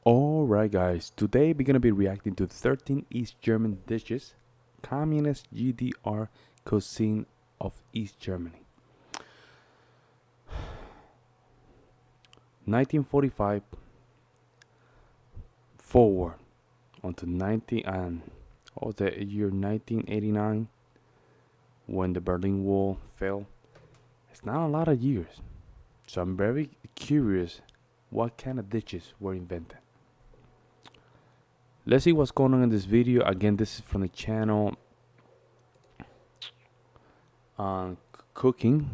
Alright guys, today we're gonna be reacting to 13 East German dishes, communist GDR cuisine of East Germany. 1945 forward onto 19 and what was the year 1989 when the Berlin Wall fell. It's not a lot of years, so I'm very curious what kind of dishes were invented. Let's see what's going on in this video. Again, this is from the channel Cooking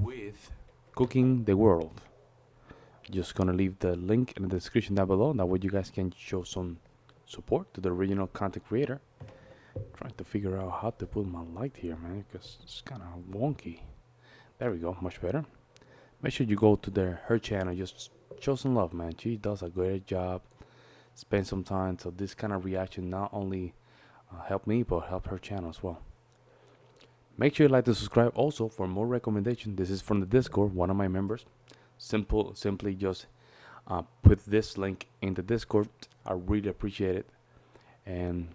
with Cooking the World. Just gonna leave the link in the description down below. That way you guys can show some support to the original content creator. Trying to figure out how to put my light here, man, because it's kind of wonky. There we go, much better. Make sure you go to her channel. Just show some love, man. She does a great job. Spend some time, so this kind of reaction not only help me but help her channel as well. Make sure you like to subscribe also for more recommendation. This is from the Discord, one of my members. Simply just put this link in the Discord. I really appreciate it. And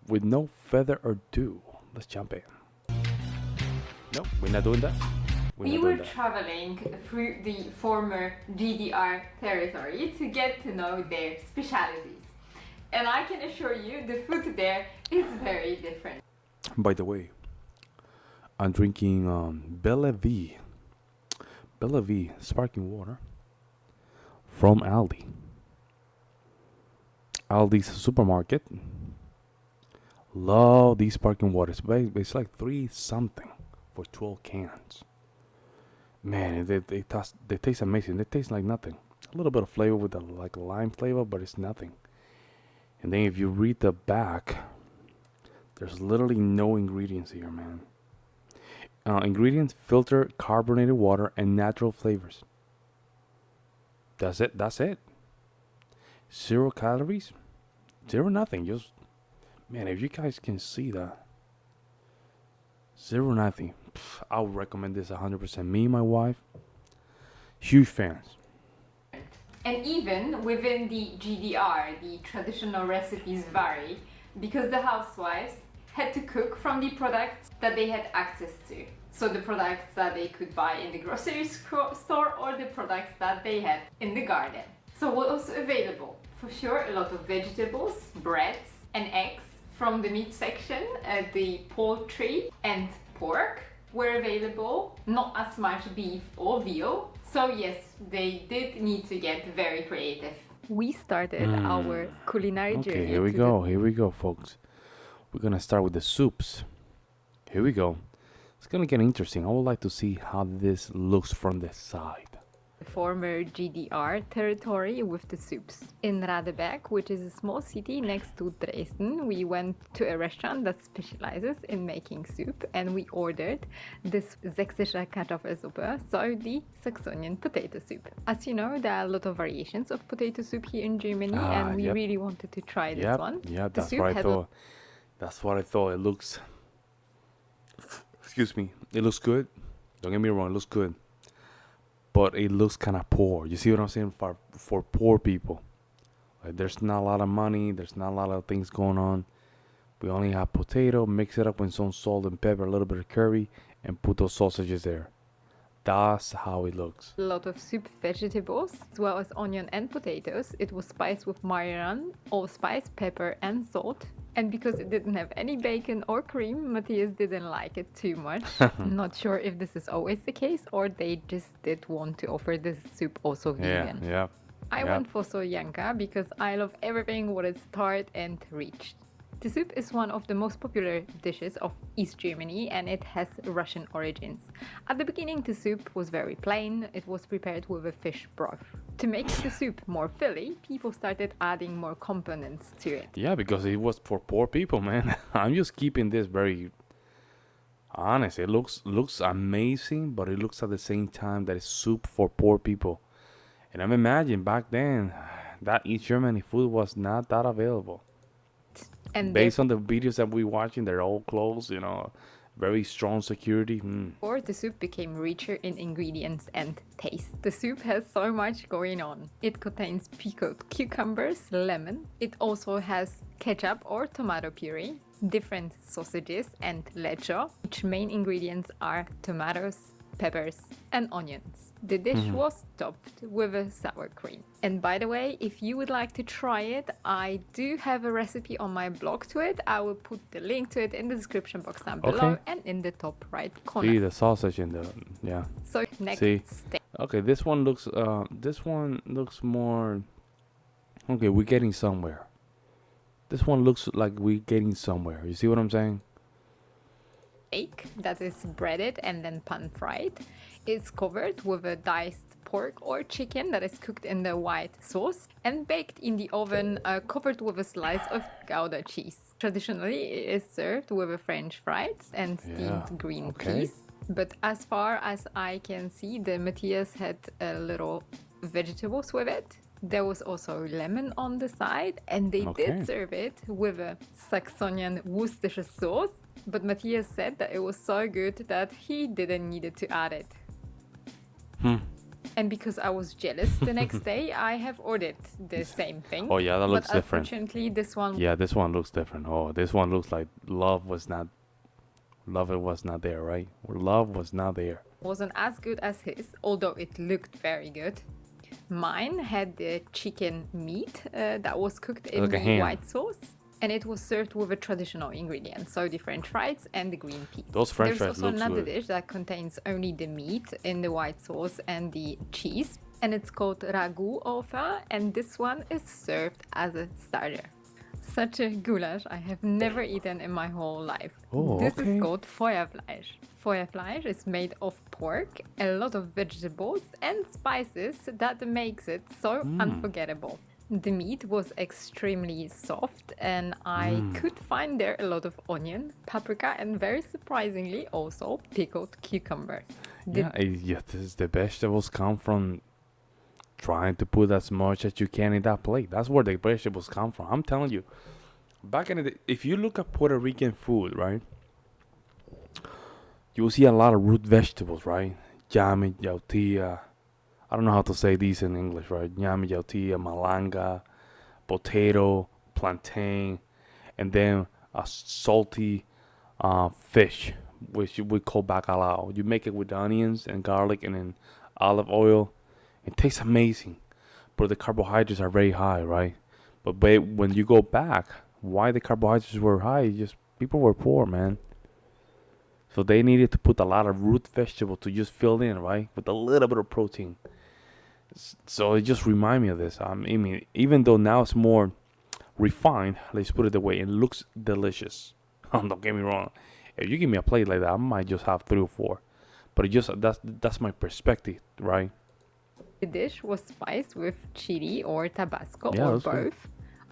with no further ado, let's jump in. No, we're not doing that. We were traveling through the former GDR territory to get to know their specialities. And I can assure you the food there is very different. By the way, I'm drinking Bellevue sparkling water from Aldi. Aldi's supermarket. Love these sparkling waters. It's like 3 something for 12 cans. Man, they taste amazing. They taste like nothing. A little bit of flavor with like lime flavor, but it's nothing. And then if you read the back, there's literally no ingredients here, man. Ingredients: filter, carbonated water, and natural flavors. That's it. 0 calories, 0 nothing. Just, man, if you guys can see that. 0 nothing. I would recommend this 100%. Me and my wife, huge fans. And even within the GDR, the traditional recipes vary because the housewives had to cook from the products that they had access to. So the products that they could buy in the grocery store or the products that they had in the garden. So what was available? For sure, a lot of vegetables, breads and eggs. From the meat section, the poultry and pork were available, not as much beef or veal. So yes, they did need to get very creative. We started our culinary journey. Okay, here we go, folks. We're gonna start with the soups. Here we go. It's gonna get interesting. I would like to see how this looks from the side. Former GDR territory with the soups. In Radeberg, which is a small city next to Dresden, we went to a restaurant that specializes in making soup and we ordered this Sächsische Kartoffelsuppe, so the Saxonian potato soup. As you know, there are a lot of variations of potato soup here in Germany and we really wanted to try this one. Yeah, that's what I thought. That's what I thought. It looks, excuse me, it looks good. Don't get me wrong, it looks good. But it looks kind of poor. You see what I'm saying? For poor people. Like, there's not a lot of money. There's not a lot of things going on. We only have potato. Mix it up with some salt and pepper, a little bit of curry, and put those sausages there. That's how it looks. A lot of soup vegetables, as well as onion and potatoes. It was spiced with marjoram, allspice, pepper, and salt. And because it didn't have any bacon or cream, Matthias didn't like it too much. Not sure if this is always the case or they just did want to offer this soup also vegan. I went for soljanka because I love everything what is tart and rich. The soup is one of the most popular dishes of East Germany and it has Russian origins. At the beginning the soup was very plain, it was prepared with a fish broth. To make the soup more filly, people started adding more components to it. Yeah, because it was for poor people, man. I'm just keeping this very honest. It looks amazing, but it looks at the same time that it's soup for poor people. And I'm imagining back then that East Germany food was not that available. And based on the videos that we're watching, they're all closed, you know. Very strong security. Or the soup became richer in ingredients and taste. The soup has so much going on. It contains pickled cucumbers, lemon. It also has ketchup or tomato puree, different sausages, and lecho, which main ingredients are tomatoes, peppers, and onions. The dish was topped with a sour cream. And by the way, if you would like to try it, I do have a recipe on my blog to it. I will put the link to it in the description box down below and in the top right corner. See the sausage in the So next step. Okay, this one looks more. Okay, we're getting somewhere. This one looks like we're getting somewhere. You see what I'm saying? Steak that is breaded and then pan fried. It's covered with a diced pork or chicken that is cooked in the white sauce and baked in the oven, covered with a slice of Gouda cheese. Traditionally, it is served with a French fries and steamed green peas. But as far as I can see, the Matthias had a little vegetables with it. There was also lemon on the side, and they did serve it with a Saxonian Worcestershire sauce. But Matthias said that it was so good that he didn't need to add it. And because I was jealous the next day, I have ordered the same thing. Oh yeah, that looks different. Unfortunately, this one... Yeah, this one looks different. Oh, this one looks like love was not there, right? Love was not there. Wasn't as good as his, although it looked very good. Mine had the chicken meat that was cooked in the white sauce. And it was served with a traditional ingredient, so the French fries and the green peas. Those French fries look good. There's also another dish that contains only the meat in the white sauce and the cheese, and it's called ragout au fin, and this one is served as a starter. Such a goulash I have never eaten in my whole life. This is called Feuerfleisch. Feuerfleisch is made of pork, a lot of vegetables and spices that makes it so unforgettable. The meat was extremely soft, and I could find there a lot of onion, paprika, and very surprisingly also pickled cucumber. The vegetables come from trying to put as much as you can in that plate. That's where the vegetables come from. I'm telling you, back in the day, if you look at Puerto Rican food, right, you will see a lot of root vegetables, right? Llame, yautía. I don't know how to say these in English, right? Llame, yautía, malanga, potato, plantain, and then a salty fish, which we call bacalao. You make it with onions and garlic and then olive oil. It tastes amazing, but the carbohydrates are very high, right? But when you go back, why the carbohydrates were high? Just people were poor, man. So they needed to put a lot of root vegetable to just fill in, right, with a little bit of protein. So it just reminds me of this. I mean, even though now it's more refined, let's put it that way, it looks delicious. Don't get me wrong. If you give me a plate like that, I might just have 3 or 4. But it just that's my perspective, right? The dish was spiced with chili or Tabasco or both. Good.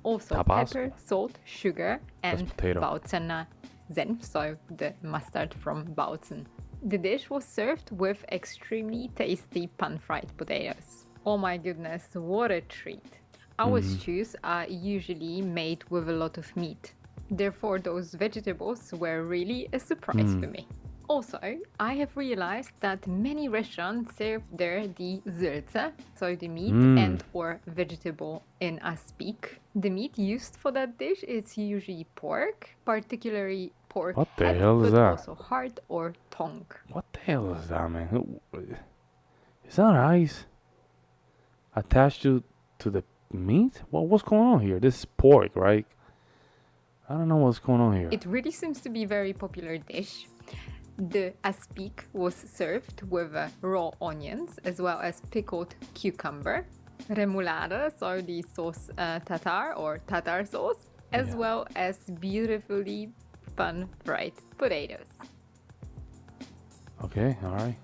Also pepper, salt, sugar, and Bautzner Senf, so the mustard from Bautzen. The dish was served with extremely tasty pan-fried potatoes. Oh my goodness, what a treat. Our stews are usually made with a lot of meat. Therefore, those vegetables were really a surprise for me. Also, I have realized that many restaurants serve there the Sülze, so the meat and or vegetable in Aspik. The meat used for that dish is usually pork, particularly pork What the head, hell is but that? also heart or tongue. What the hell is that, man? Is that ice attached to the meat? What's going on here? This is pork, right? I don't know what's going on here. It really seems to be a very popular dish. The aspic was served with raw onions as well as pickled cucumber, remoulade, so the sauce tartare or tartar sauce, as well as beautifully pan-fried potatoes. Okay, all right.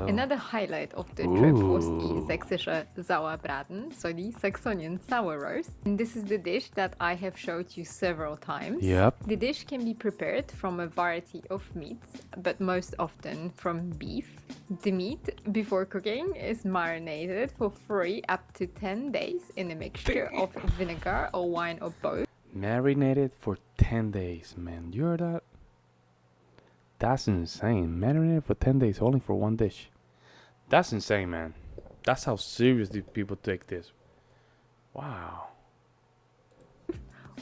Another highlight of the trip was the sächsische Sauerbraten, so the Saxonian sour roast. And this is the dish that I have showed you several times. Yep. The dish can be prepared from a variety of meats, but most often from beef. The meat, before cooking, is marinated for 3 up to 10 days in a mixture of vinegar or wine or both. Marinated for 10 days, man. You heard that? That's insane. Marinated for 10 days only for one dish. That's insane, man. That's how serious these people take this. Wow.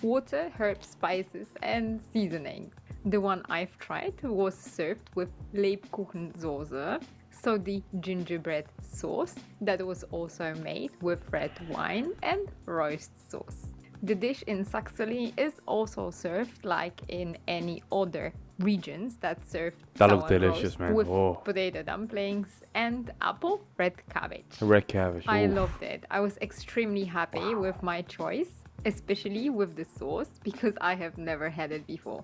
Water, herbs, spices, and seasonings. The one I've tried was served with Lebkuchensoße, so the gingerbread sauce that was also made with red wine and roast sauce. The dish in Saxony is also served like in any other regions that serve That looks sour delicious, roast man. with Whoa. potato dumplings and apple red cabbage. Red cabbage. I oof. loved it. I was extremely happy with my choice, especially with the sauce because I have never had it before.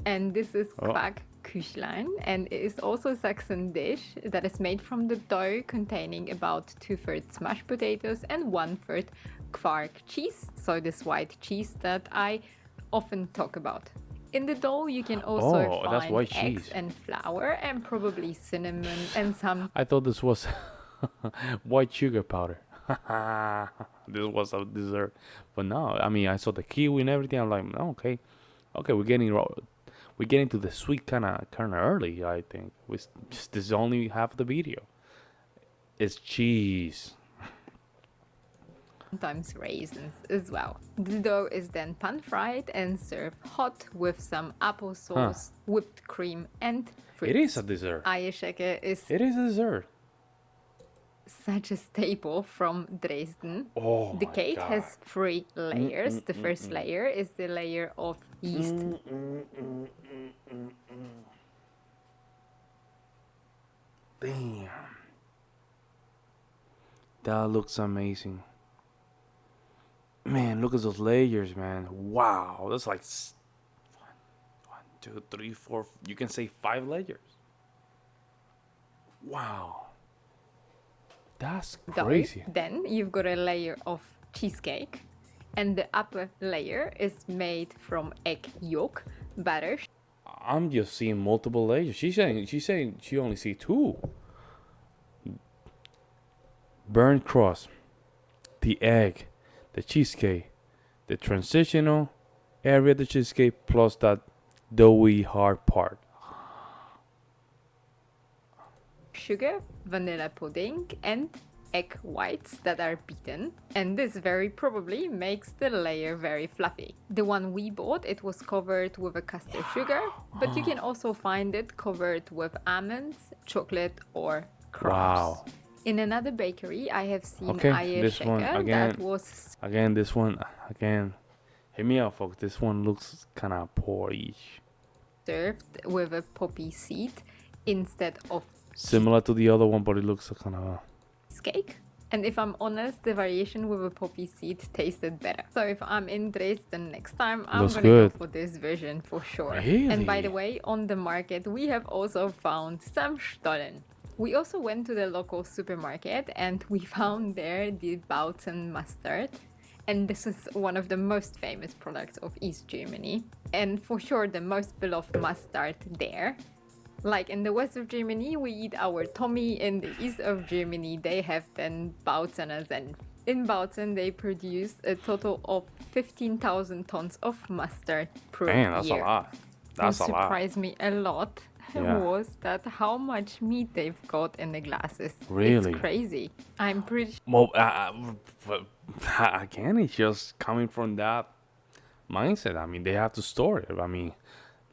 And this is Oh. Kushan, and it is also a Saxon dish that is made from the dough containing about 2/3 mashed potatoes and 1/3 quark cheese, so this white cheese that I often talk about. In the dough, you can also Oh, that's find white eggs cheese. and flour and probably cinnamon and some I thought this was white sugar powder. This was a dessert. But no, I mean, I saw the kiwi and everything. I'm like, oh, okay, we're getting to the sweet kind of early. I think this is only half the video. It's cheese. sometimes raisins as well. The dough is then pan-fried and served hot with some applesauce, whipped cream, and fruit. It is a dessert. Eierschecke is It is a dessert. such a staple from Dresden. Oh The my cake God. has 3 layers. The first layer is the layer of yeast. Damn. That looks amazing. Man, look at those layers, man. Wow, that's like one, two, three, four. You can say 5 layers. Wow, that's Dough. crazy. Then you've got a layer of cheesecake, and the upper layer is made from egg yolk, butter, I'm just seeing multiple layers. She's saying she only see 2. Burnt crust, the egg, the cheesecake, the transitional area of the cheesecake, plus that doughy hard part. sugar, vanilla pudding, and egg whites that are beaten, and this very probably makes the layer very fluffy. The one we bought, it was covered with a caster sugar, but you can also find it covered with almonds, chocolate, or crumbs. Wow. In another bakery, I have seen Okay, this one Eierschecke again. that was Again, this one again. Hear me out, folks. This one looks kind of poor-ish. served with a poppy seed instead of Similar to the other one, but it looks kind of. cheesecake. And if I'm honest, the variation with a poppy seed tasted better. So if I'm in Dresden next time, I'm Looks gonna go good. for this version for sure. Really? And by the way, on the market, we have also found some Stollen. We also went to the local supermarket and we found there the Bautzen mustard. And this is one of the most famous products of East Germany. And for sure, the most beloved mustard there. Like in the west of Germany, we eat our Tommy. In the east of Germany, they have then Bautzener Senf. In Bautzen, they produce a total of 15,000 tons of mustard per Man, that's year. a lot. That's a What lot. surprised me a lot Yeah. was that how much meat they've got in the glasses. Really? It's crazy. I'm pretty Well, but again, it's just coming from that mindset. I mean, they have to store it. I mean,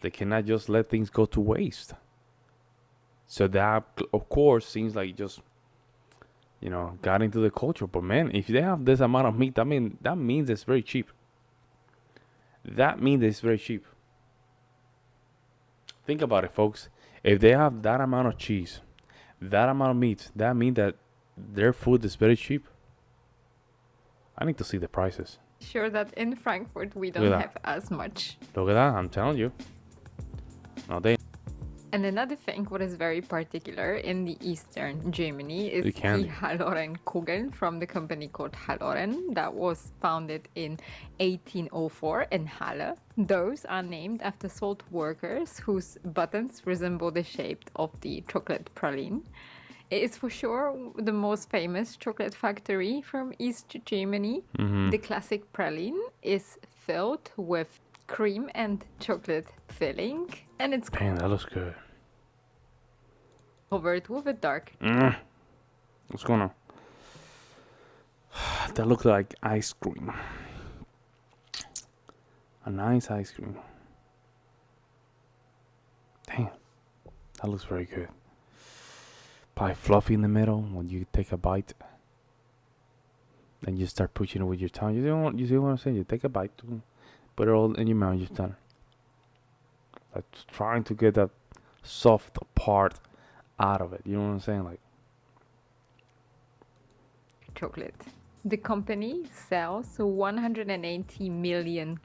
they cannot just let things go to waste. So that, of course, seems like just, got into the culture. But man, if they have this amount of meat, that means it's very cheap. That means it's very cheap. Think about it, folks. If they have that amount of cheese, that amount of meat, that means that their food is very cheap. I need to see the prices. sure that in Frankfurt we Look don't at have as much. Look at that, I'm telling you. No, they. And another thing what is very particular in the eastern Germany is The the candy. Halloren Kugeln from the company called Halloren that was founded in 1804 in Halle. Those are named after salt workers whose buttons resemble the shape of the chocolate praline. It is for sure the most famous chocolate factory from East Germany. Mm-hmm. The classic praline is filled with cream and chocolate filling, and it's Damn, that looks good. covered with a dark What's going on? That looks like ice cream. A nice ice cream. Damn, that looks very good. Pie fluffy in the middle when you take a bite. Then you start pushing it with your tongue. You see what I'm saying? You take a bite, put it all in your mouth, you're done. Like trying to get that soft part out of it. You know what I'm saying? Like chocolate. The company sells 180 million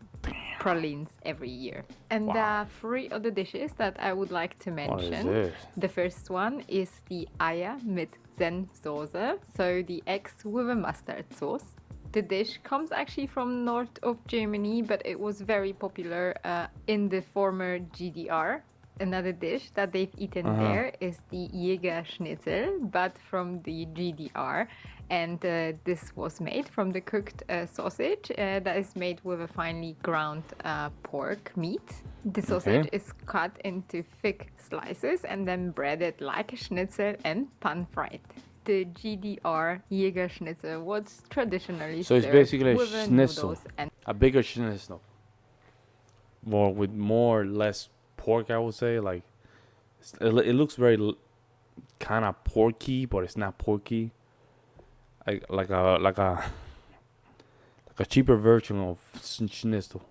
pralines every year. And there are three other dishes that I would like to what is mention. this? The first one is the Eier mit Senfsoße, so the eggs with a mustard sauce. The dish comes actually from north of Germany, but it was very popular in the former GDR. Another dish that they've eaten there is the Jäger Schnitzer, but from the GDR. And this was made from the cooked sausage that is made with a finely ground pork meat. The sausage is cut into thick slices and then breaded like a schnitzel and pan-fried. The GDR Jäger Schnitzer was traditionally So it's served basically a with schnitzel, noodles and a bigger schnitzel, more with more or less pork. I would say like it looks very kind of porky, but it's not porky. Like a cheaper version of schnitzel.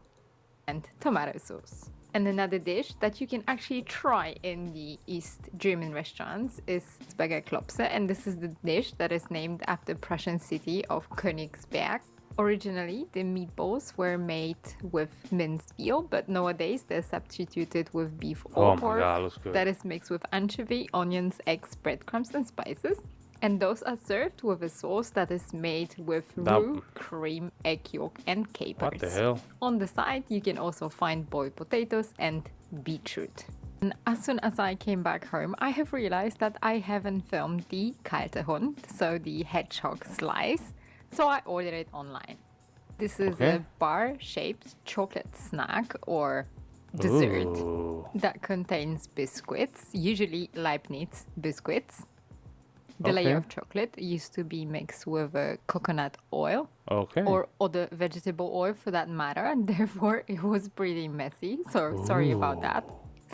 and tomato sauce. And another dish that you can actually try in the East German restaurants is Spaghetti, and this is the dish that is named after Prussian city of Königsberg. Originally, the meatballs were made with minced veal, but nowadays they're substituted with beef or Oh my pork God, looks good. that is mixed with anchovy, onions, eggs, breadcrumbs, and spices. And those are served with a sauce that is made with roux, cream, egg yolk, and capers. What the hell? On the side, you can also find boiled potatoes and beetroot. And as soon as I came back home, I have realized that I haven't filmed the kalte Hund, so the hedgehog slice, so I ordered it online. This is a bar-shaped chocolate snack or dessert that contains biscuits, usually Leibniz biscuits. The layer of chocolate used to be mixed with coconut oil or other vegetable oil for that matter, and therefore it was pretty messy, so sorry about that.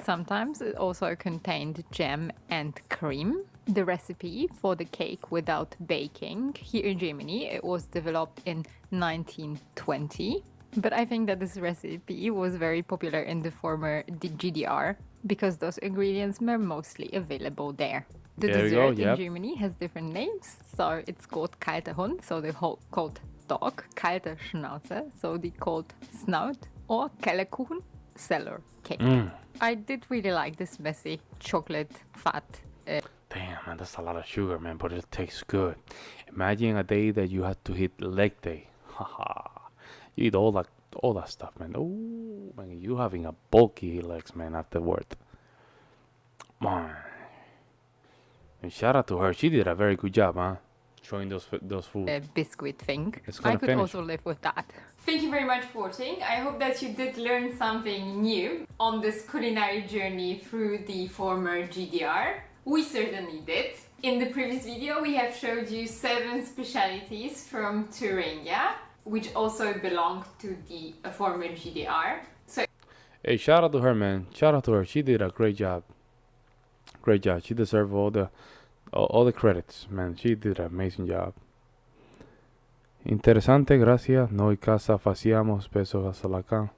Sometimes it also contained jam and cream. The recipe for the cake without baking here in Germany, it was developed in 1920. But I think that this recipe was very popular in the former GDR because those ingredients were mostly available there. The dessert in Germany has different names, so it's called kalte Hund, so the cold dog, kalte Schnauze, so the cold snout, or Kellerkuchen, cellar cake. I did really like this messy chocolate fat. Damn, man, that's a lot of sugar, man, but it tastes good. Imagine a day that you had to hit leg day. Haha. You eat all that stuff, man. Oh, man, you having a bulky legs, man, afterward. Man. And shout out to her. She did a very good job, huh? Showing those food. Biscuit thing. I could also live with that. Thank you very much for watching. I hope that you did learn something new on this culinary journey through the former GDR. We certainly did. In the previous video, we have showed you 7 specialities from Thuringia, which also belonged to the former GDR. So, hey, shout out to her, man. Shout out to her. She did a great job. Great job. She deserves all the credits, man. She did an amazing job. Interesante, gracias. Noi casa facíamos peso hasta la can.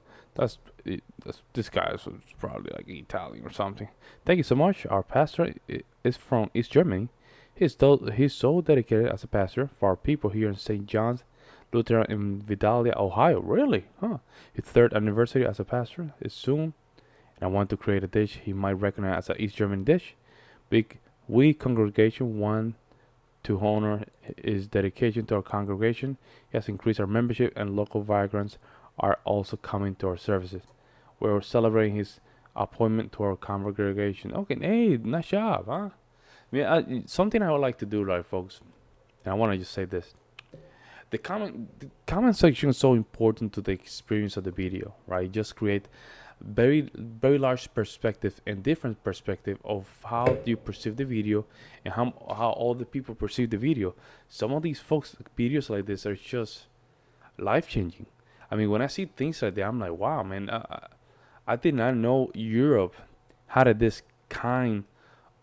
This guy is probably like Italian or something. Thank you so much. Our pastor is from East Germany. He's so dedicated as a pastor for our people here in St. John's Lutheran in Vidalia, Ohio. Really? Huh. His 3rd anniversary as a pastor is soon. And I want to create a dish he might recognize as an East German dish. We congregation want to honor his dedication to our congregation. He has increased our membership, and local migrants are also coming to our services. We're celebrating his appointment to our congregation. Okay, hey, nice job, huh? I mean, something I would like to do, right, folks, and I want to just say this. the comment section is so important to the experience of the video, right? Just create very large perspective and different perspective of how you perceive the video and how all the people perceive the video. Some of these folks videos like this are just life changing. I mean, when I see things like that, I'm like, wow, man, I did not know Europe had this kind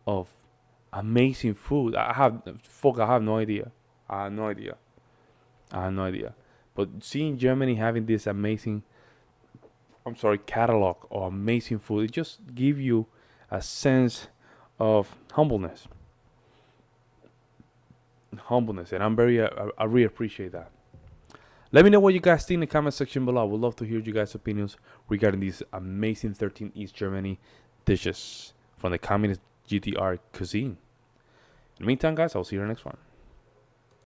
of amazing food. I have no idea. I have no idea. I have no idea. But seeing Germany having this amazing, catalog of amazing food, it just give you a sense of humbleness. Humbleness, and I really appreciate that. Let me know what you guys think in the comment section below. I would love to hear you guys' opinions regarding these amazing 13 East Germany dishes from the communist GDR Cuisine. In the meantime, guys, I'll see you in the next one.